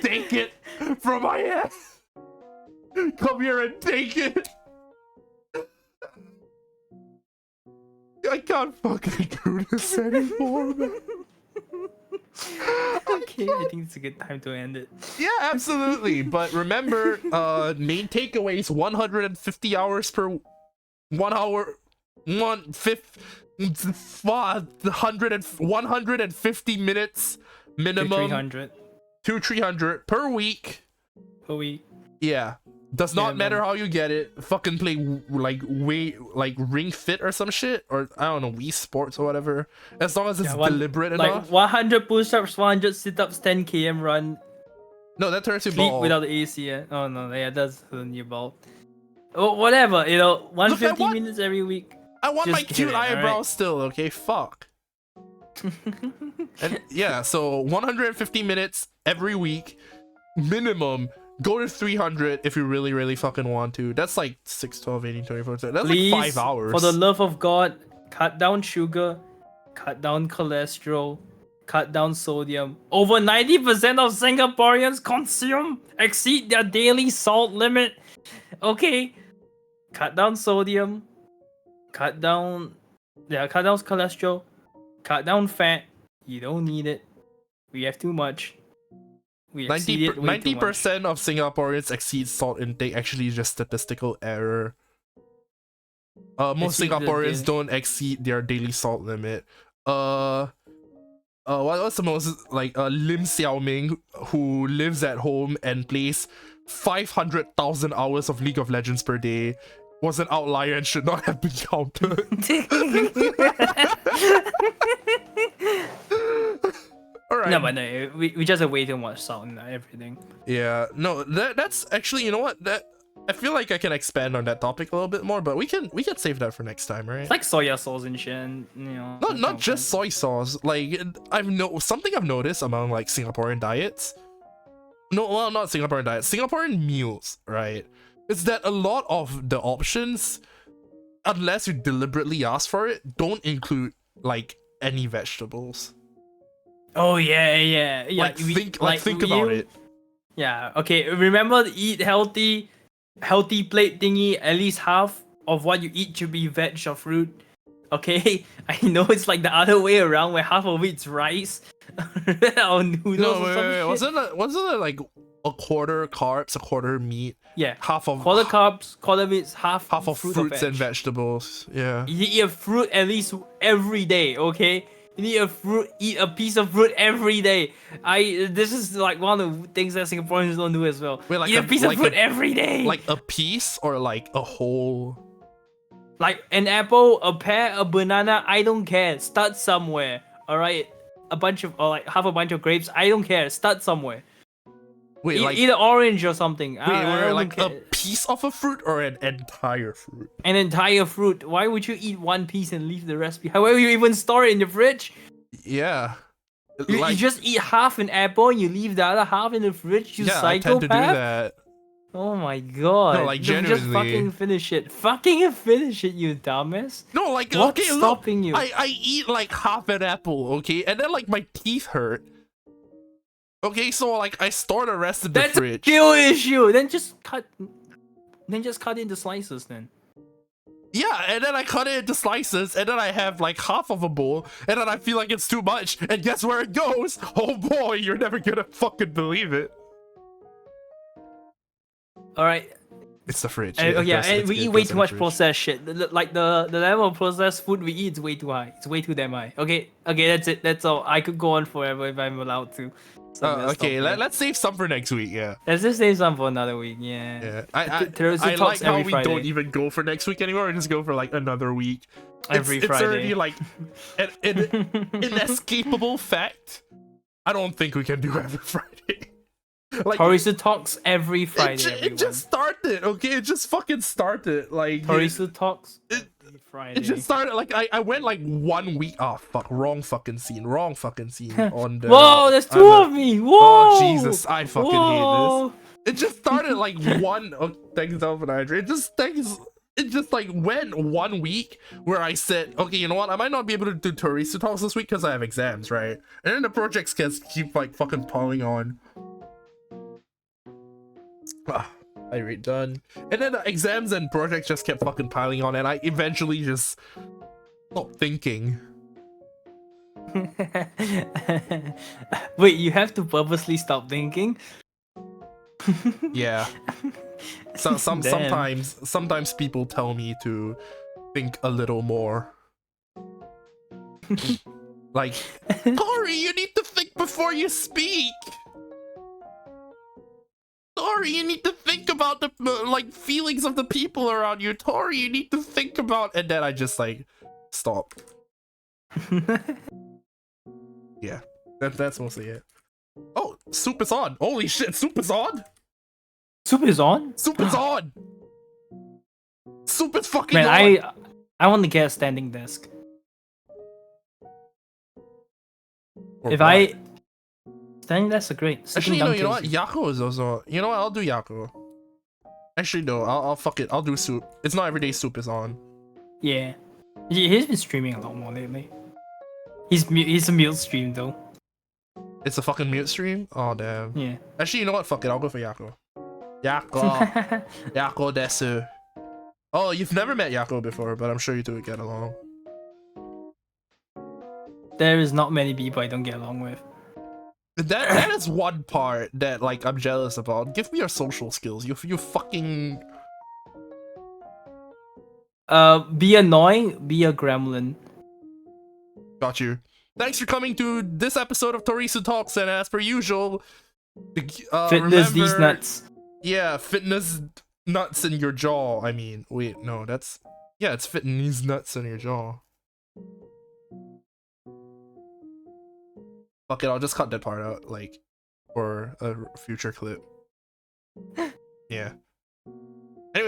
Take it from my head. Come here and take it. I can't fucking do this anymore, man. Okay, I think it's a good time to end it. Yeah, absolutely. But remember, main takeaways: 150 hours per 1 hour, 150 minutes minimum. 300 per week. Per week. Yeah. Does not matter how you get it. Fucking play like Ring Fit or some shit, or I don't know, Wii Sports or whatever. As long as it's deliberate enough. 100 push-ups, 100 sit-ups, 10 km run. No, that turns you Sleep bald. without the AC. Yeah. Oh no, yeah, that's turn you bald. Oh, whatever, 150 minutes every week. I want my cute eyebrows still. Okay, fuck. And yeah, so 150 minutes every week minimum. Go to 300 if you really, really fucking want to. That's like 6, 12, 18, 24. That's Please, like 5 hours. For the love of God, cut down sugar, cut down cholesterol, cut down sodium. Over 90% of Singaporeans exceed their daily salt limit. Okay, cut down sodium, cut down cholesterol, cut down fat. You don't need it. We have too much. 90% of Singaporeans exceed salt intake. Actually, just statistical error. Most Singaporeans don't exceed their daily salt limit. What's the most Lim Xiaoming, who lives at home and plays 500,000 hours of League of Legends per day, was an outlier and should not have been counted. All right. No, but no, we just have way too much salt in everything. Yeah, no, that's actually, you know what? That I feel like I can expand on that topic a little bit more, but we can save that for next time, right? It's like soya sauce and shit, and, not just soy sauce. Like something I've noticed among like Singaporean diets. No, well, not Singaporean diets. Singaporean meals, right? Is that a lot of the options, unless you deliberately ask for it, don't include like any vegetables. Oh yeah. Think about it. Yeah. Okay. Remember to eat healthy plate thingy. At least half of what you eat should be veg or fruit. Okay. I know it's like the other way around, where half of it's rice or noodles. No, wait. Wasn't it like a quarter carbs, a quarter meat, Yeah. half of Quarter carbs, quarter meats, half of fruit or fruits and veg. vegetables. Yeah. You eat a fruit at least every day, okay? You need a fruit, eat a piece of fruit every day. This is like one of the things that Singaporeans don't do as well. Wait, Eat a piece of fruit every day. like a piece or like a whole. Like an apple, a pear, a banana, I don't care. Start somewhere. Alright? A bunch of or like half a bunch of grapes, I don't care. Start somewhere. Wait, like Eat an orange or something. wait, I don't like a care. piece of a fruit or an entire fruit? An entire fruit. Why would you eat one piece and leave the rest behind? Why would you even store it in the fridge? Yeah. You just eat half an apple and you leave the other half in the fridge, you yeah, I psychopath? tend to do that. Oh my god. No, like, Just genuinely. fucking finish it. Fucking finish it, you dumbass. No, like What's okay, stopping look, you? I eat like half an apple, okay, and then like my teeth hurt. Okay, so like I store the rest in the That's fridge. a skill issue. Then just cut into slices then. Yeah, and then I cut it into slices, and then I have like half of a bowl, and then I feel like it's too much, and guess where it goes? Oh boy, you're never gonna fucking believe it. Alright. It's the fridge. And we eat way too much processed shit. Like the level of processed food we eat is way too high. It's way too damn high. Okay, that's it. That's all. I could go on forever if I'm allowed to. So okay, let's save some for next week. Yeah. Let's just save some for another week. Yeah. Yeah. I TorisuTalks like how every we Friday. don't even go for next week anymore. We just go for like another week. Every It's Friday. already like an inescapable fact. I don't think we can do every Friday. Like TorisuTalks every Friday. it just started, okay? It just fucking started. Like TorisuTalks it, every Friday. it just started. Like I went like 1 week. Oh fuck! Wrong fucking scene. On the. Whoa! There's two of me. Whoa! Oh Jesus! I fucking Whoa. hate this. It just started like one. Oh, thanks, Alpha. It just like went 1 week where I said, okay, you know what? I might not be able to do TorisuTalks this week because I have exams, right? And then the projects keep like fucking piling on. I read done, and then the exams and projects just kept fucking piling on, and I eventually just stopped thinking. Wait, you have to purposely stop thinking? Yeah. So sometimes people tell me to think a little more. Like, Tori, you need to think before you speak. Tori, you need to think about the like feelings of the people around you. Tori, you need to think about, and then I just like stop. Yeah, that's mostly it. Oh, soup is on! Holy shit, soup is on! Soup is on? Soup is on! Soup is fucking Man, on! I want to get a standing desk. Or If what? I standing desks are great. Actually, Sitting no, down you know what? kills you. Yako is also. You know what? I'll do Yako. Actually, no. I'll fuck it. I'll do soup. It's not every day soup is on. Yeah. He's been streaming a lot more lately. He's a mute stream though. It's a fucking mute stream? Oh, damn. Yeah. Actually, you know what? Fuck it. I'll go for Yako. Yako. Yako desu. Oh, you've never met Yako before, but I'm sure you two would get along. There is not many people I don't get along with. That is one part that like I'm jealous about. Give me your social skills. You fucking. Be annoying, be a gremlin. Got you. Thanks for coming to this episode of TorisuTalks, and as per usual, Fitness these remember- nuts. Yeah, fitness nuts in your jaw. I mean, wait, no, that's yeah, it's fitting these nuts in your jaw. Fuck it, I'll just cut that part out, like, for a future clip. Yeah.